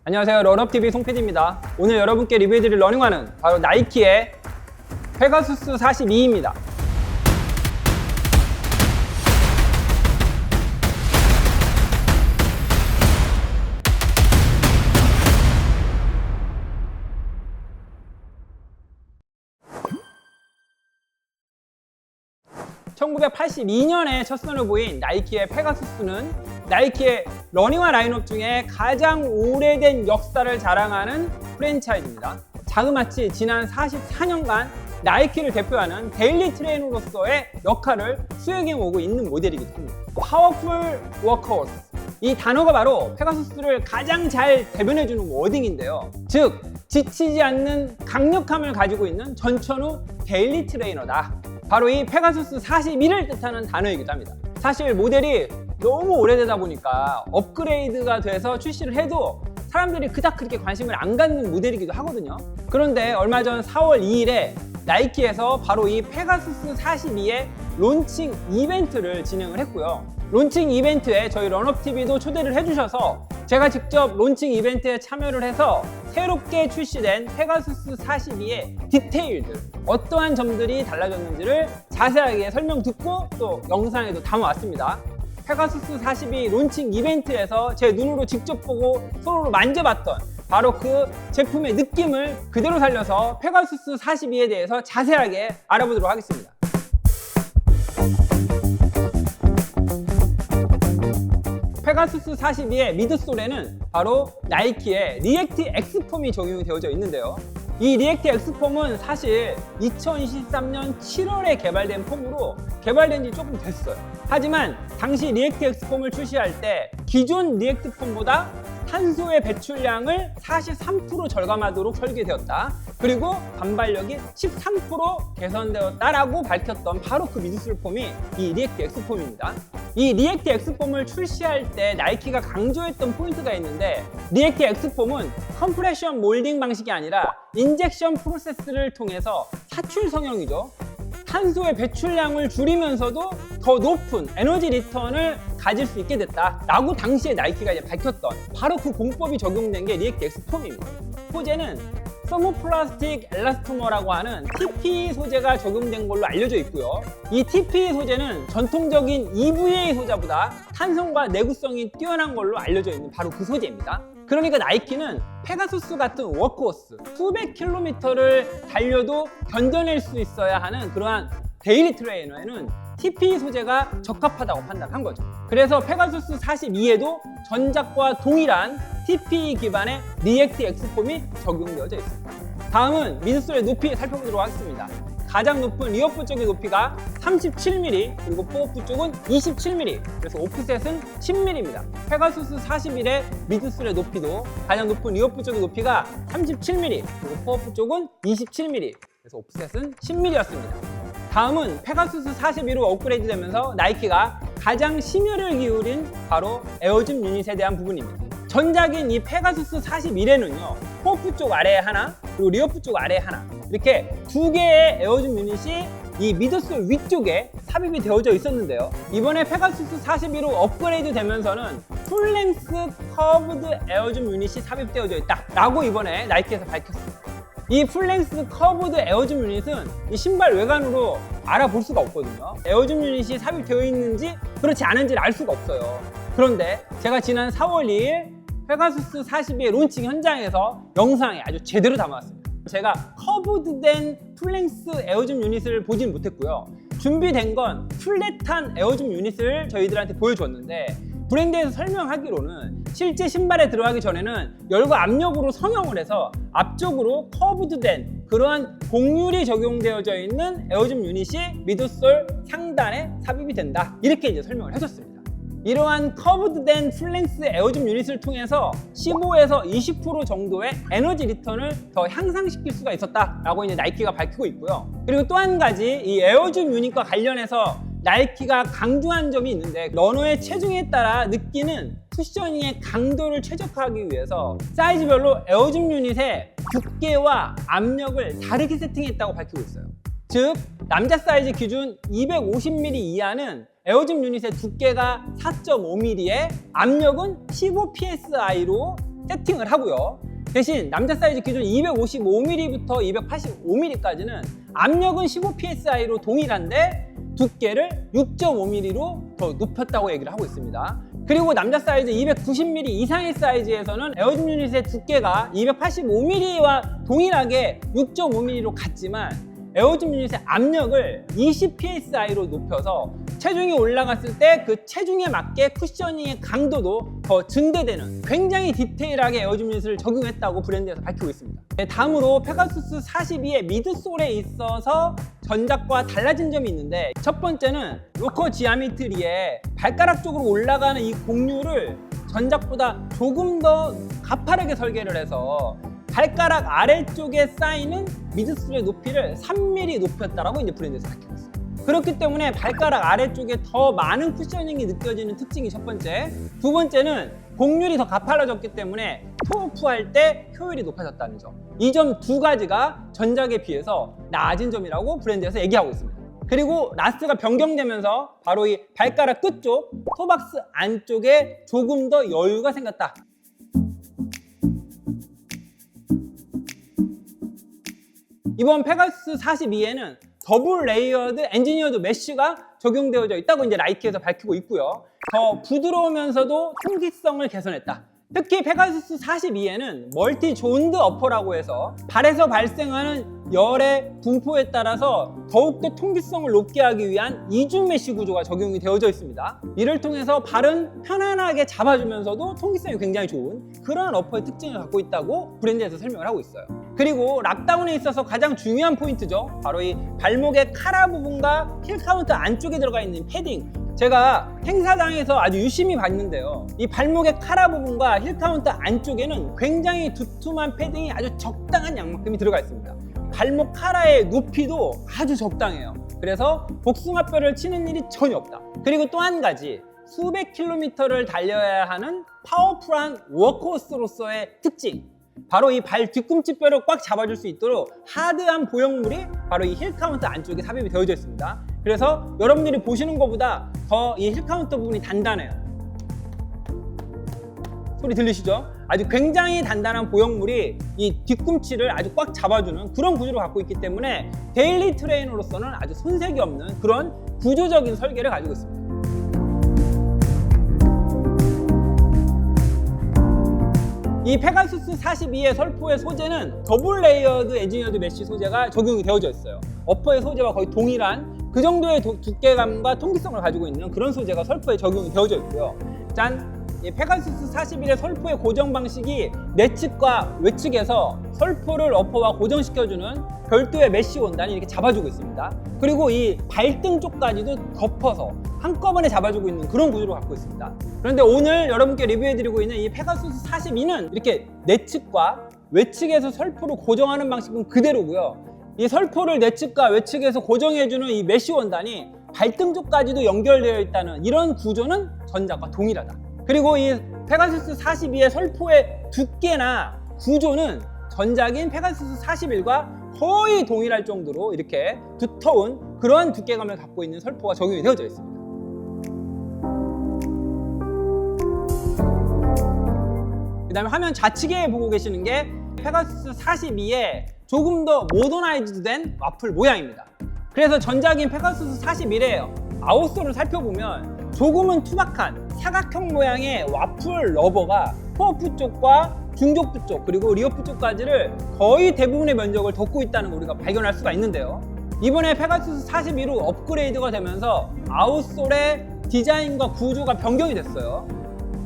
안녕하세요, 런업TV 송PD입니다. 오늘 여러분께 리뷰해드릴 러닝화는 바로 나이키의 페가수스 42입니다. (1982년에) 첫 선을 보인 나이키의 페가수스는 나이키의 러닝화 라인업 중에 가장 오래된 역사를 자랑하는 프랜차이즈입니다. 자그마치 지난 44년간 나이키를 대표하는 데일리 트레이너로서의 역할을 수행해오고 있는 모델이기도 합니다. 파워풀 워커호스, 이 단어가 바로 페가수스를 가장 잘 대변해주는 워딩인데요. 즉, 지치지 않는 강력함을 가지고 있는 전천후 데일리 트레이너다. 바로 이 페가수스 41을 뜻하는 단어이기도 합니다. 사실 모델이 너무 오래되다 보니까 업그레이드가 돼서 출시를 해도 사람들이 그닥 그렇게 관심을 안 갖는 모델이기도 하거든요. 그런데 얼마 전 4월 2일에 나이키에서 바로 이 페가수스 42의 론칭 이벤트를 진행을 했고요. 론칭 이벤트에 저희 런업TV도 초대를 해주셔서 제가 직접 론칭 이벤트에 참여를 해서 새롭게 출시된 페가수스 42의 디테일들, 어떠한 점들이 달라졌는지를 자세하게 설명 듣고 또 영상에도 담아왔습니다. 페가수스 42 론칭 이벤트에서 제 눈으로 직접 보고 손으로 만져봤던 바로 그 제품의 느낌을 그대로 살려서 페가수스 42에 대해서 자세하게 알아보도록 하겠습니다. 페가수스 42의 미드솔에는 바로 나이키의 리액트 X폼이 적용이 되어져 있는데요. 이 리액트 X폼은 사실 2023년 7월에 개발된 폼으로 개발된 지 조금 됐어요. 하지만 당시 리액트 X폼을 출시할 때 기존 리액트 폼보다 탄소의 배출량을 43% 절감하도록 설계되었다. 그리고 반발력이 13% 개선되었다라고 밝혔던 바로 그 미드솔 폼이 이 리액트 X폼입니다. 이 리액트 X폼을 출시할 때 나이키가 강조했던 포인트가 있는데, 리액트 X폼은 컴프레션 몰딩 방식이 아니라 인젝션 프로세스를 통해서 사출 성형이죠. 탄소의 배출량을 줄이면서도 더 높은 에너지 리턴을 가질 수 있게 됐다라고 당시에 나이키가 이제 밝혔던 바로 그 공법이 적용된 게 리액트 X폼입니다. 소재는 서모플라스틱 엘라스토머라고 하는 TPE 소재가 적용된 걸로 알려져 있고요. 이 TPE 소재는 전통적인 EVA 소재보다 탄성과 내구성이 뛰어난 걸로 알려져 있는 바로 그 소재입니다. 그러니까 나이키는 페가수스 같은 워크호스 수백 킬로미터를 달려도 견뎌낼 수 있어야 하는 그러한 데일리 트레이너에는 TPE 소재가 적합하다고 판단한 거죠. 그래서 페가수스 42에도 전작과 동일한 TPE 기반의 리액트 X폼이 적용되어져 있습니다. 다음은 미드솔의 높이 살펴보도록 하겠습니다. 가장 높은 리어프 쪽의 높이가 37mm, 그리고 포어프 쪽은 27mm, 그래서 오프셋은 10mm입니다. 페가수스 41의 미드솔의 높이도 가장 높은 리어프 쪽의 높이가 37mm, 그리고 포어프 쪽은 27mm, 그래서 오프셋은 10mm였습니다. 다음은 페가수스 41로 업그레이드 되면서 나이키가 가장 심혈을 기울인 바로 에어줌 유닛에 대한 부분입니다. 전작인 이 페가수스 41에는요, 포어프 쪽 아래에 하나, 그리고 리어프 쪽 아래에 하나, 이렇게 두 개의 에어줌 유닛이 이 미드솔 위쪽에 삽입이 되어져 있었는데요. 이번에 페가수스 41로 업그레이드 되면서는 풀랭스 커브드 에어줌 유닛이 삽입되어져 있다라고 이번에 나이키에서 밝혔습니다. 이 풀랭스 커브드 에어줌 유닛은 이 신발 외관으로 알아볼 수가 없거든요. 에어줌 유닛이 삽입되어 있는지 그렇지 않은지를 알 수가 없어요. 그런데 제가 지난 4월 2일 페가수스 42의 론칭 현장에서 영상에 아주 제대로 담아왔습니다. 제가 커브드된 풀랭스 에어줌 유닛을 보진 못했고요. 준비된 건 플랫한 에어줌 유닛을 저희들한테 보여줬는데, 브랜드에서 설명하기로는 실제 신발에 들어가기 전에는 열과 압력으로 성형을 해서 앞쪽으로 커브드된 그러한 곡률이 적용되어져 있는 에어줌 유닛이 미드솔 상단에 삽입이 된다, 이렇게 이제 설명을 해줬습니다. 이러한 커브드된 플랭스 에어줌 유닛을 통해서 15에서 20% 정도의 에너지 리턴을 더 향상시킬 수가 있었다라고 이제 나이키가 밝히고 있고요. 그리고 또 한 가지 이 에어줌 유닛과 관련해서 나이키가 강조한 점이 있는데, 러너의 체중에 따라 느끼는 쿠셔닝의 강도를 최적화하기 위해서 사이즈별로 에어줌 유닛의 두께와 압력을 다르게 세팅했다고 밝히고 있어요. 즉, 남자 사이즈 기준 250mm 이하는 에어줌 유닛의 두께가 4.5mm에 압력은 15psi로 세팅을 하고요. 대신 남자 사이즈 기준 255mm부터 285mm까지는 압력은 15psi로 동일한데 두께를 6.5mm로 더 높였다고 얘기를 하고 있습니다. 그리고 남자 사이즈 290mm 이상의 사이즈에서는 에어줌 유닛의 두께가 285mm와 동일하게 6.5mm로 같지만 에어줌 유닛의 압력을 20psi로 높여서 체중이 올라갔을 때 그 체중에 맞게 쿠셔닝의 강도도 더 증대되는 굉장히 디테일하게 에어줌 유닛을 적용했다고 브랜드에서 밝히고 있습니다. 다음으로 페가수스 42의 미드솔에 있어서 전작과 달라진 점이 있는데, 첫 번째는 로커 지아미트리에 발가락 쪽으로 올라가는 이 곡률을 전작보다 조금 더 가파르게 설계를 해서 발가락 아래쪽에 쌓이는 미드솔의 높이를 3mm 높였다라고 이제 브랜드에서 밝히고 있어요. 그렇기 때문에 발가락 아래쪽에 더 많은 쿠셔닝이 느껴지는 특징이 첫 번째. 두 번째는 곡률이 더 가파라졌기 때문에 토어프할 때 효율이 높아졌다는 점. 이 점 두 가지가 전작에 비해서 나아진 점이라고 브랜드에서 얘기하고 있습니다. 그리고 라스트가 변경되면서 바로 이 발가락 끝쪽, 토박스 안쪽에 조금 더 여유가 생겼다. 이번 페가수스 42에는 더블 레이어드 엔지니어드 메쉬가 적용되어져 있다고 이제 나이키에서 밝히고 있고요. 더 부드러우면서도 통기성을 개선했다. 특히 페가수스 42에는 멀티 존드 어퍼라고 해서 발에서 발생하는 열의 분포에 따라서 더욱더 통기성을 높게 하기 위한 이중 메쉬 구조가 적용이 되어져 있습니다. 이를 통해서 발은 편안하게 잡아주면서도 통기성이 굉장히 좋은 그러한 어퍼의 특징을 갖고 있다고 브랜드에서 설명을 하고 있어요. 그리고 락다운에 있어서 가장 중요한 포인트죠. 바로 이 발목의 카라 부분과 힐 카운트 안쪽에 들어가 있는 패딩. 제가 행사장에서 아주 유심히 봤는데요. 이 발목의 카라 부분과 힐 카운트 안쪽에는 굉장히 두툼한 패딩이 아주 적당한 양만큼이 들어가 있습니다. 발목 카라의 높이도 아주 적당해요. 그래서 복숭아뼈를 치는 일이 전혀 없다. 그리고 또 한 가지, 수백 킬로미터를 달려야 하는 파워풀한 워크호스로서의 특징. 바로 이 발 뒤꿈치뼈를 꽉 잡아줄 수 있도록 하드한 보형물이 바로 이 힐 카운트 안쪽에 삽입이 되어져 있습니다. 그래서 여러분들이 보시는 것보다 더 이 힐 카운트 부분이 단단해요. 소리 들리시죠? 아주 굉장히 단단한 보형물이 이 뒤꿈치를 아주 꽉 잡아주는 그런 구조를 갖고 있기 때문에 데일리 트레이너로서는 아주 손색이 없는 그런 구조적인 설계를 가지고 있습니다. 이 페가수스 42의 설포의 소재는 더블 레이어드 엔지니어드 메쉬 소재가 적용이 되어져 있어요. 어퍼의 소재와 거의 동일한 그 정도의 두께감과 통기성을 가지고 있는 그런 소재가 설포에 적용이 되어져 있고요. 짠! 이 페가수스 41의 설포의 고정 방식이 내측과 외측에서 설포를 어퍼와 고정시켜주는 별도의 메쉬 원단이 이렇게 잡아주고 있습니다. 그리고 이 발등 쪽까지도 덮어서 한꺼번에 잡아주고 있는 그런 구조를 갖고 있습니다. 그런데 오늘 여러분께 리뷰해드리고 있는 이 페가수스 42는 이렇게 내측과 외측에서 설포를 고정하는 방식은 그대로고요. 이 설포를 내측과 외측에서 고정해주는 이 메쉬 원단이 발등 쪽까지도 연결되어 있다는 이런 구조는 전작과 동일하다. 그리고 이 페가수스 42의 설포의 두께나 구조는 전작인 페가수스 41과 거의 동일할 정도로 이렇게 두터운 그러한 두께감을 갖고 있는 설포가 적용이 되어져 있습니다. 그 다음에 화면 좌측에 보고 계시는 게 페가수스 42의 조금 더 모더나이즈된 와플 모양입니다. 그래서 전작인 페가수스 41의 아웃솔을 살펴보면 조금은 투박한 사각형 모양의 와플 러버가 코어프 쪽과 중족부 쪽 그리고 리어프 쪽까지를 거의 대부분의 면적을 덮고 있다는 걸 우리가 발견할 수가 있는데요. 이번에 페가수스 42로 업그레이드가 되면서 아웃솔의 디자인과 구조가 변경이 됐어요.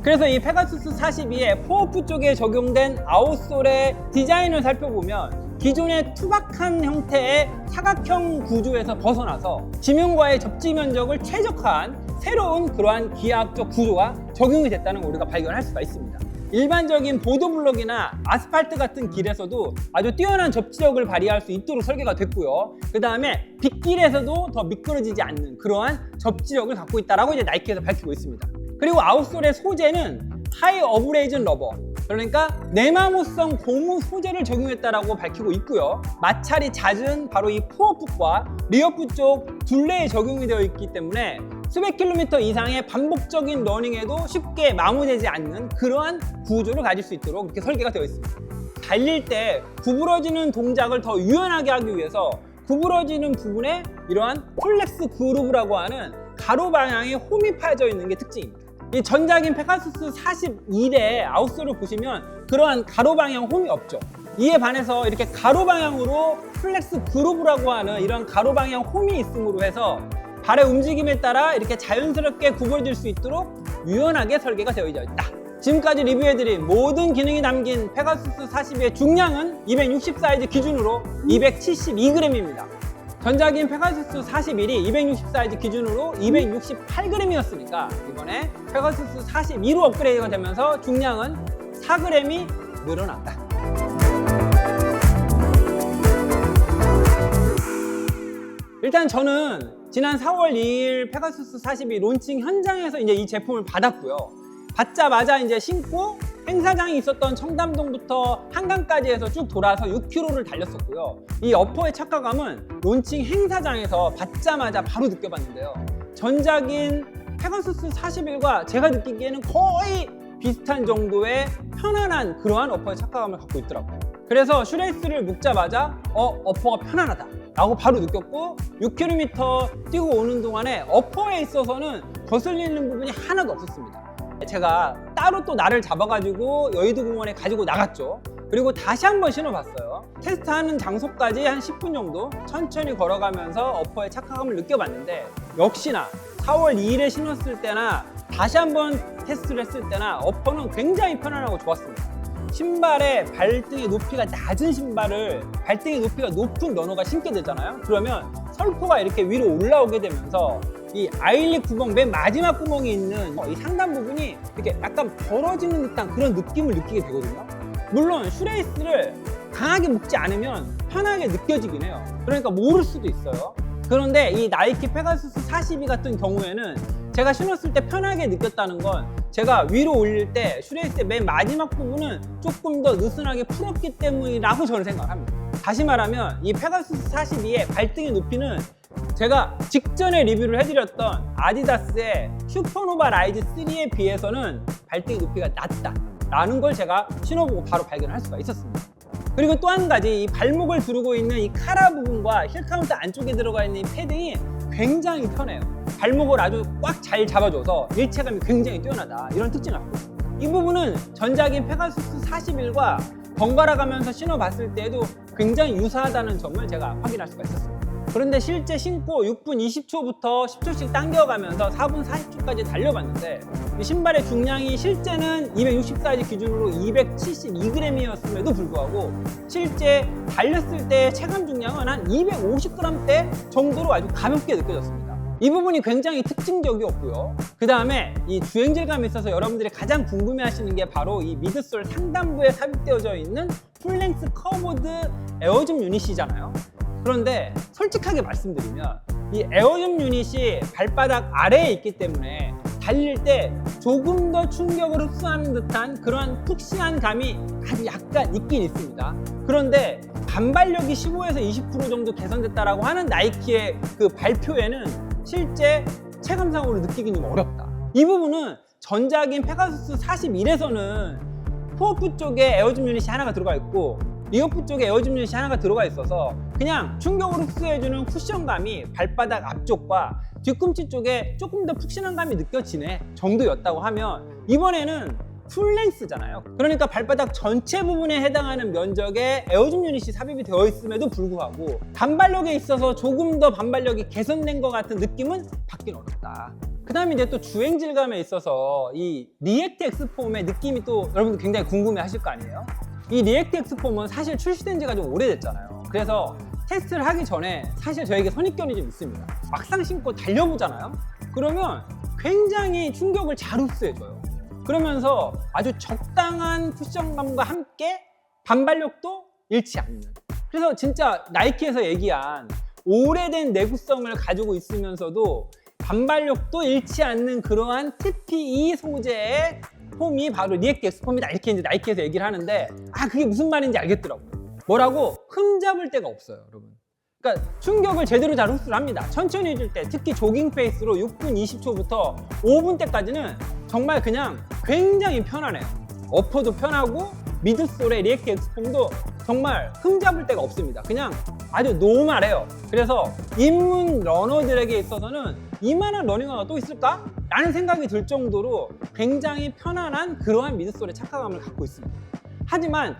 그래서 이 페가수스 42의 코어프 쪽에 적용된 아웃솔의 디자인을 살펴보면 기존의 투박한 형태의 사각형 구조에서 벗어나서 지면과의 접지 면적을 최적화한 새로운 그러한 기하학적 구조가 적용이 됐다는 걸 우리가 발견할 수가 있습니다. 일반적인 보도블럭이나 아스팔트 같은 길에서도 아주 뛰어난 접지력을 발휘할 수 있도록 설계가 됐고요. 그 다음에 빗길에서도 더 미끄러지지 않는 그러한 접지력을 갖고 있다라고 이제 나이키에서 밝히고 있습니다. 그리고 아웃솔의 소재는 하이 어브레이즌 러버, 그러니까 내마모성 고무 소재를 적용했다라고 밝히고 있고요. 마찰이 잦은 바로 이 코어풋과 리어풋 쪽 둘레에 적용이 되어 있기 때문에 수백 킬로미터 이상의 반복적인 러닝에도 쉽게 마모되지 않는 그러한 구조를 가질 수 있도록 이렇게 설계가 되어 있습니다. 달릴 때 구부러지는 동작을 더 유연하게 하기 위해서 구부러지는 부분에 이러한 플렉스 그루브라고 하는 가로 방향의 홈이 파져 있는 게 특징입니다. 이 전작인 페가수스 41의 아웃솔을 보시면 그러한 가로 방향 홈이 없죠. 이에 반해서 이렇게 가로 방향으로 플렉스 그루브라고 하는 이런 가로 방향 홈이 있음으로 해서 발의 움직임에 따라 이렇게 자연스럽게 구부러질 수 있도록 유연하게 설계가 되어 있다. 지금까지 리뷰해드린 모든 기능이 담긴 페가수스 42의 중량은 260 사이즈 기준으로 272g입니다. 전작인 페가수스 41이 260 사이즈 기준으로 268g이었으니까 이번에 페가수스 42로 업그레이드가 되면서 중량은 4g이 늘어났다. 일단 저는 지난 4월 2일 페가수스 42 론칭 현장에서 이제 이 제품을 받았고요. 받자마자 이제 신고 행사장이 있었던 청담동부터 한강까지 해서 쭉 돌아서 6km를 달렸었고요. 이 어퍼의 착화감은 론칭 행사장에서 받자마자 바로 느껴봤는데요. 전작인 페가수스 41과 제가 느끼기에는 거의 비슷한 정도의 편안한 그러한 어퍼의 착화감을 갖고 있더라고요. 그래서 슈레이스를 묶자마자 어퍼가 편안하다 라고 바로 느꼈고 6km 뛰고 오는 동안에 어퍼에 있어서는 거슬리는 부분이 하나도 없었습니다. 제가 따로 또 날을 잡아가지고 여의도 공원에 가지고 나갔죠. 그리고 다시 한번 신어봤어요. 테스트하는 장소까지 한 10분 정도 천천히 걸어가면서 어퍼의 착화감을 느껴봤는데 역시나 4월 2일에 신었을 때나 다시 한번 테스트를 했을 때나 어퍼는 굉장히 편안하고 좋았습니다. 신발의 발등의 높이가 낮은 신발을 발등의 높이가 높은 러너가 신게 되잖아요. 그러면 설포가 이렇게 위로 올라오게 되면서 이 아일릿 구멍 맨 마지막 구멍이 있는 이 상단 부분이 이렇게 약간 벌어지는 듯한 그런 느낌을 느끼게 되거든요. 물론 슈레이스를 강하게 묶지 않으면 편하게 느껴지긴 해요. 그러니까 모를 수도 있어요. 그런데 이 나이키 페가수스 42 같은 경우에는 제가 신었을 때 편하게 느꼈다는 건 제가 위로 올릴 때 슈레이스의 맨 마지막 부분은 조금 더 느슨하게 풀었기 때문이라고 저는 생각합니다. 다시 말하면 이 페가수스 42의 발등의 높이는 제가 직전에 리뷰를 해드렸던 아디다스의 슈퍼노바 라이즈 3에 비해서는 발등의 높이가 낮다 라는 걸 제가 신어보고 바로 발견할 수가 있었습니다. 그리고 또 한 가지 이 발목을 두르고 있는 이 카라 부분과 힐 카운트 안쪽에 들어가 있는 이 패딩이 굉장히 편해요. 발목을 아주 꽉 잘 잡아줘서 일체감이 굉장히 뛰어나다 이런 특징을 갖고 있습니다. 이 부분은 전작인 페가수스 41과 번갈아 가면서 신어봤을 때에도 굉장히 유사하다는 점을 제가 확인할 수가 있었습니다. 그런데 실제 신고 6분 20초부터 10초씩 당겨가면서 4분 40초까지 달려봤는데 이 신발의 중량이 실제는 260 사이즈 기준으로 272g이었음에도 불구하고 실제 달렸을 때 체감 중량은 한 250g대 정도로 아주 가볍게 느껴졌습니다. 이 부분이 굉장히 특징적이었고요. 그 다음에 이 주행질감에 있어서 여러분들이 가장 궁금해하시는 게 바로 이 미드솔 상단부에 삽입되어져 있는 풀랭스 커버드 에어줌 유닛이잖아요. 그런데 솔직하게 말씀드리면 이 에어줌 유닛이 발바닥 아래에 있기 때문에 달릴 때 조금 더 충격을 흡수하는 듯한 그런 푹신한 감이 아주 약간 있긴 있습니다. 그런데 반발력이 15에서 20% 정도 개선됐다라고 하는 나이키의 그 발표에는 실제 체감상으로 느끼기는 좀 어렵다. 이 부분은 전작인 페가수스 41에서는 푸어프 쪽에 에어줌 유닛이 하나가 들어가 있고 리어프 쪽에 에어줌 유닛이 하나가 들어가 있어서 그냥 충격을 흡수해주는 쿠션감이 발바닥 앞쪽과 뒤꿈치 쪽에 조금 더 푹신한 감이 느껴지네 정도였다고 하면 이번에는 풀랭스잖아요. 그러니까 발바닥 전체 부분에 해당하는 면적에 에어줌 유닛이 삽입이 되어 있음에도 불구하고 반발력에 있어서 조금 더 반발력이 개선된 것 같은 느낌은 받긴 어렵다. 그 다음에 이제 또 주행 질감에 있어서 이 리액트 엑스폼의 느낌이 또 여러분들 굉장히 궁금해 하실 거 아니에요? 이 리액트 엑스폼은 사실 출시된 지가 좀 오래됐잖아요. 그래서 테스트를 하기 전에 사실 저에게 선입견이 좀 있습니다. 막상 신고 달려보잖아요. 그러면 굉장히 충격을 잘 흡수해줘요. 그러면서 아주 적당한 쿠션감과 함께 반발력도 잃지 않는. 그래서 진짜 나이키에서 얘기한 오래된 내구성을 가지고 있으면서도 반발력도 잃지 않는 그러한 TPE 소재의 폼이 바로 리액트 엑스폼이다 이렇게 이제 나이키에서 얘기를 하는데 그게 무슨 말인지 알겠더라고요. 뭐라고 흠잡을 데가 없어요, 여러분. 그러니까 충격을 제대로 잘 흡수를 합니다. 천천히 해줄 때, 특히 조깅 페이스로 6분 20초부터 5분 때까지는 정말 그냥 굉장히 편안해요. 어퍼도 편하고 미드솔의 리액트 엑스폼도 정말 흠잡을 데가 없습니다. 그냥 아주 노멀해요. 그래서 입문 러너들에게 있어서는 이만한 러닝화가 또 있을까? 라는 생각이 들 정도로 굉장히 편안한 그러한 미드솔의 착화감을 갖고 있습니다. 하지만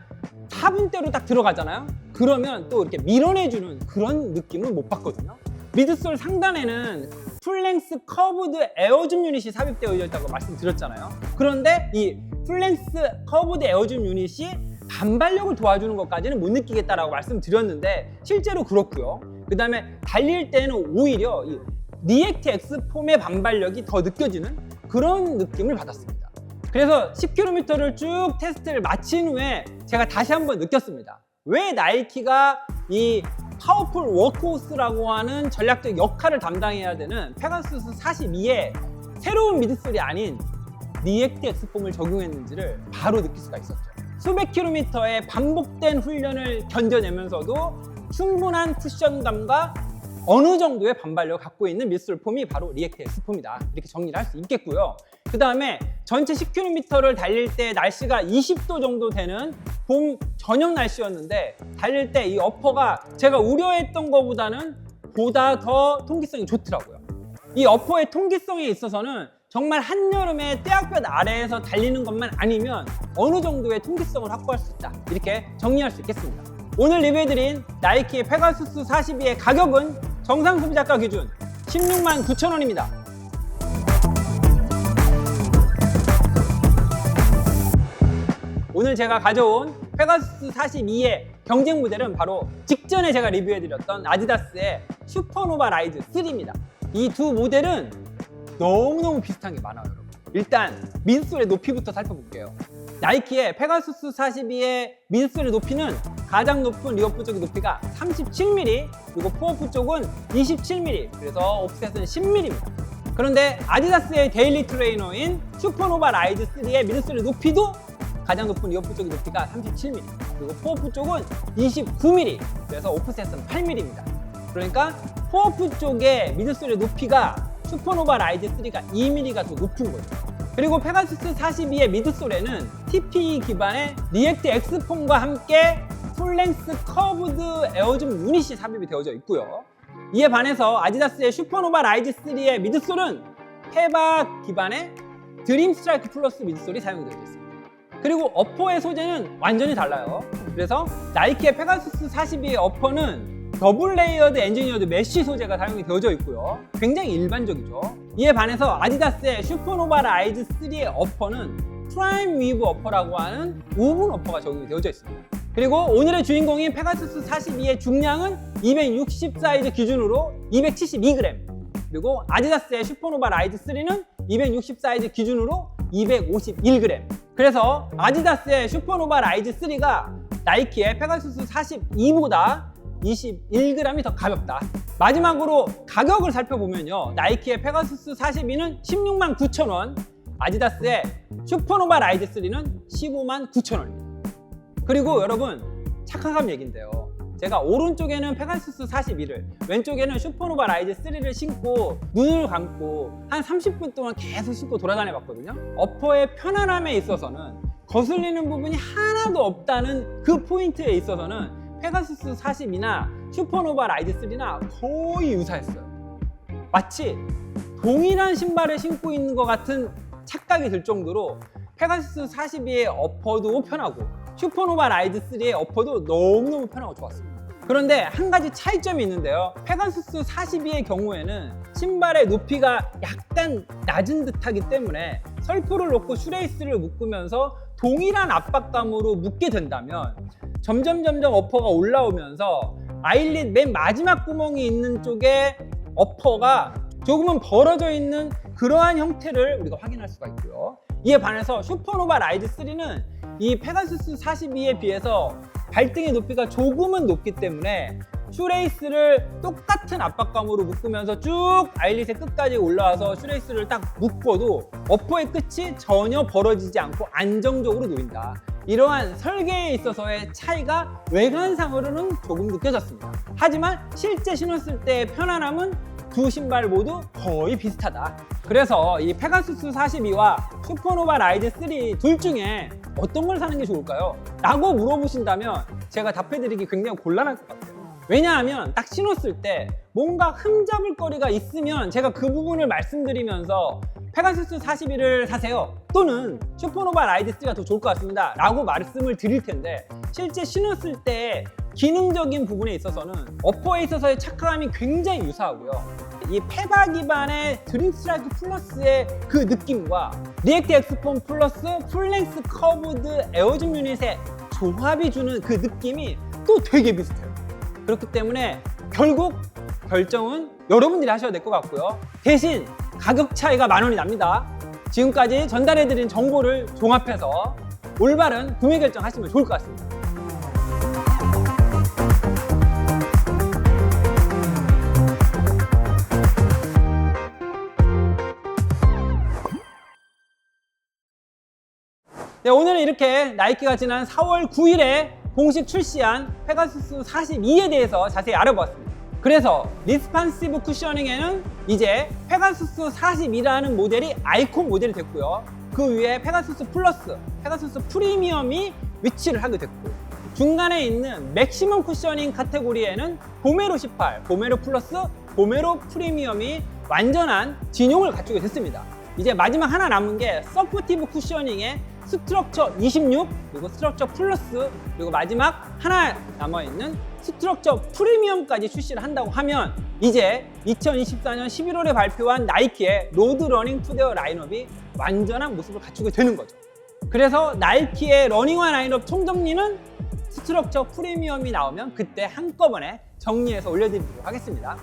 4분대로 딱 들어가잖아요. 그러면 또 이렇게 밀어내주는 그런 느낌은 못 받거든요. 미드솔 상단에는 풀랭스 커브드 에어줌 유닛이 삽입되어 있다고 말씀드렸잖아요. 그런데 이 풀랭스 커브드 에어줌 유닛이 반발력을 도와주는 것까지는 못 느끼겠다라고 말씀드렸는데 실제로 그렇고요. 그 다음에 달릴 때는 오히려 이 리액트 엑스폼의 반발력이 더 느껴지는 그런 느낌을 받았습니다. 그래서 10km를 쭉 테스트를 마친 후에 제가 다시 한번 느꼈습니다. 왜 나이키가 이 파워풀 워크호스라고 하는 전략적 역할을 담당해야 되는 페가수스 42에 새로운 미드솔이 아닌 리액트 엑스폼을 적용했는지를 바로 느낄 수가 있었죠. 수백 킬로미터의 반복된 훈련을 견뎌내면서도 충분한 쿠션감과 어느 정도의 반발력을 갖고 있는 미드솔 폼이 바로 리액트 엑스폼이다. 이렇게 정리를 할 수 있겠고요. 그 다음에 전체 10km를 달릴 때 날씨가 20도 정도 되는 봄 저녁 날씨였는데 달릴 때 이 어퍼가 제가 우려했던 것보다는 보다 더 통기성이 좋더라고요. 이 어퍼의 통기성에 있어서는 정말 한여름에 떼약볕 아래에서 달리는 것만 아니면 어느 정도의 통기성을 확보할 수 있다. 이렇게 정리할 수 있겠습니다. 오늘 리뷰해드린 나이키의 페가수스 42의 가격은 정상 소비자가 기준 16만 9천 원입니다. 오늘 제가 가져온 페가수스 42의 경쟁 모델은 바로 직전에 제가 리뷰해드렸던 아디다스의 슈퍼노바 라이즈 3입니다. 이 두 모델은 너무너무 비슷한 게 많아요, 여러분. 일단 미드솔의 높이부터 살펴볼게요. 나이키의 페가수스 42의 미드솔의 높이는 가장 높은 리어프 쪽의 높이가 37mm, 그리고 포어프 쪽은 27mm, 그래서 오프셋은 10mm입니다. 그런데 아디다스의 데일리 트레이너인 슈퍼노바 라이즈 3의 미드솔의 높이도 가장 높은 리어프 쪽의 높이가 37mm, 그리고 포어프 쪽은 29mm, 그래서 오프셋은 8mm입니다. 그러니까 포어프 쪽의 미드솔의 높이가 슈퍼노바 라이즈 3가 2mm가 더 높은 거죠. 그리고 페가수스 42의 미드솔에는 TPE 기반의 리액트 엑스폼과 함께 풀랭스 커브드 에어줌 유닛이 삽입이 되어져 있고요. 이에 반해서 아디다스의 슈퍼노바 라이즈 3의 미드솔은 페바 기반의 드림 스트라이크 플러스 미드솔이 사용되어 있습니다. 그리고 어퍼의 소재는 완전히 달라요. 그래서 나이키의 페가수스 42의 어퍼는 더블 레이어드 엔지니어드 메쉬 소재가 사용이 되어져 있고요. 굉장히 일반적이죠. 이에 반해서 아디다스의 슈퍼노바 라이즈 3의 어퍼는 프라임 위브 어퍼라고 하는 오븐 어퍼가 적용이 되어져 있습니다. 그리고 오늘의 주인공인 페가수스 42의 중량은 260 사이즈 기준으로 272g, 그리고 아디다스의 슈퍼노바 라이즈 3는 260 사이즈 기준으로 251g. 그래서 아디다스의 슈퍼노바 라이즈 3가 나이키의 페가수스 42보다 21g이 더 가볍다. 마지막으로 가격을 살펴보면요, 나이키의 페가수스 42는 16만 9천 원, 아디다스의 슈퍼노바 라이즈 3는 15만 9천 원입니다. 그리고 여러분, 착화감 얘긴데요, 제가 오른쪽에는 페가수스 42를, 왼쪽에는 슈퍼노바 라이즈 3를 신고 눈을 감고 한 30분 동안 계속 신고 돌아다녀 봤거든요. 어퍼의 편안함에 있어서는 거슬리는 부분이 하나도 없다는 그 포인트에 있어서는 페가수스 42나 슈퍼노바 라이즈 3나 거의 유사했어요. 마치 동일한 신발을 신고 있는 것 같은 착각이 들 정도로 페가수스 42의 어퍼도 편하고 슈퍼노바 라이즈 3의 어퍼도 너무너무 편하고 좋았습니다. 그런데 한 가지 차이점이 있는데요, 페가수스 42의 경우에는 신발의 높이가 약간 낮은 듯하기 때문에 설포를 놓고 슈레이스를 묶으면서 동일한 압박감으로 묶게 된다면 점점 어퍼가 올라오면서 아일릿 맨 마지막 구멍이 있는 쪽에 어퍼가 조금은 벌어져 있는 그러한 형태를 우리가 확인할 수가 있고요. 이에 반해서 슈퍼노바 라이즈 3는 이 페가수스 42에 비해서 발등의 높이가 조금은 높기 때문에 슈레이스를 똑같은 압박감으로 묶으면서 쭉 아일릿의 끝까지 올라와서 슈레이스를 딱 묶어도 어퍼의 끝이 전혀 벌어지지 않고 안정적으로 놓인다. 이러한 설계에 있어서의 차이가 외관상으로는 조금 느껴졌습니다. 하지만 실제 신었을 때의 편안함은 두 신발 모두 거의 비슷하다. 그래서 이 페가수스 42와 슈퍼노바 라이즈 3 둘 중에 어떤 걸 사는 게 좋을까요? 라고 물어보신다면 제가 답해드리기 굉장히 곤란할 것 같아요. 왜냐하면 딱 신었을 때 뭔가 흠잡을 거리가 있으면 제가 그 부분을 말씀드리면서 페가수스 42를 사세요 또는 슈퍼노바 라이드 3가 더 좋을 것 같습니다 라고 말씀을 드릴 텐데 실제 신었을 때 기능적인 부분에 있어서는 어퍼에 있어서의 착화감이 굉장히 유사하고요. 이 페바 기반의 드림스트라이크 플러스의 그 느낌과 리액트 엑스폼 플러스 풀랭스 커브드 에어줌 유닛의 조합이 주는 그 느낌이 또 되게 비슷해요. 그렇기 때문에 결국 결정은 여러분들이 하셔야 될 것 같고요. 대신 가격 차이가 10,000원이 납니다. 지금까지 전달해드린 정보를 종합해서 올바른 구매 결정하시면 좋을 것 같습니다. 네, 오늘은 이렇게 나이키가 지난 4월 9일에 공식 출시한 페가수스 42에 대해서 자세히 알아보았습니다. 그래서 리스판시브 쿠셔닝에는 이제 페가수스 42라는 모델이 아이콘 모델이 됐고요. 그 위에 페가수스 플러스, 페가수스 프리미엄이 위치를 하게 됐고 중간에 있는 맥시멈 쿠셔닝 카테고리에는 보메로 18, 보메로 플러스, 보메로 프리미엄이 완전한 진용을 갖추게 됐습니다. 이제 마지막 하나 남은 게 서포티브 쿠셔닝의 스트럭처 26 그리고 스트럭처 플러스 그리고 마지막 하나 남아있는 스트럭처 프리미엄까지 출시를 한다고 하면 이제 2024년 11월에 발표한 나이키의 로드 러닝 투데어 라인업이 완전한 모습을 갖추게 되는 거죠. 그래서 나이키의 러닝화 라인업 총정리는 스트럭처 프리미엄이 나오면 그때 한꺼번에 정리해서 올려드리도록 하겠습니다.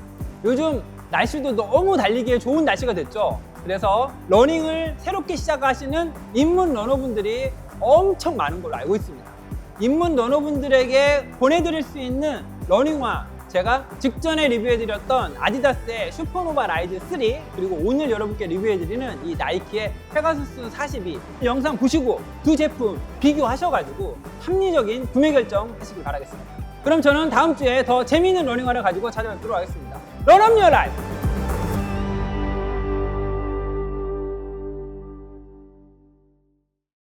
요즘 날씨도 너무 달리기에 좋은 날씨가 됐죠. 그래서 러닝을 새롭게 시작하시는 입문 러너분들이 엄청 많은 걸로 알고 있습니다. 입문 러너분들에게 보내드릴 수 있는 러닝화 제가 직전에 리뷰해드렸던 아디다스의 슈퍼노바 라이즈 3 그리고 오늘 여러분께 리뷰해드리는 이 나이키의 페가수스 42 영상 보시고 두 제품 비교하셔가지고 합리적인 구매 결정 하시길 바라겠습니다. 그럼 저는 다음 주에 더 재미있는 러닝화를 가지고 찾아뵙도록 하겠습니다. 런업 유어 라이프!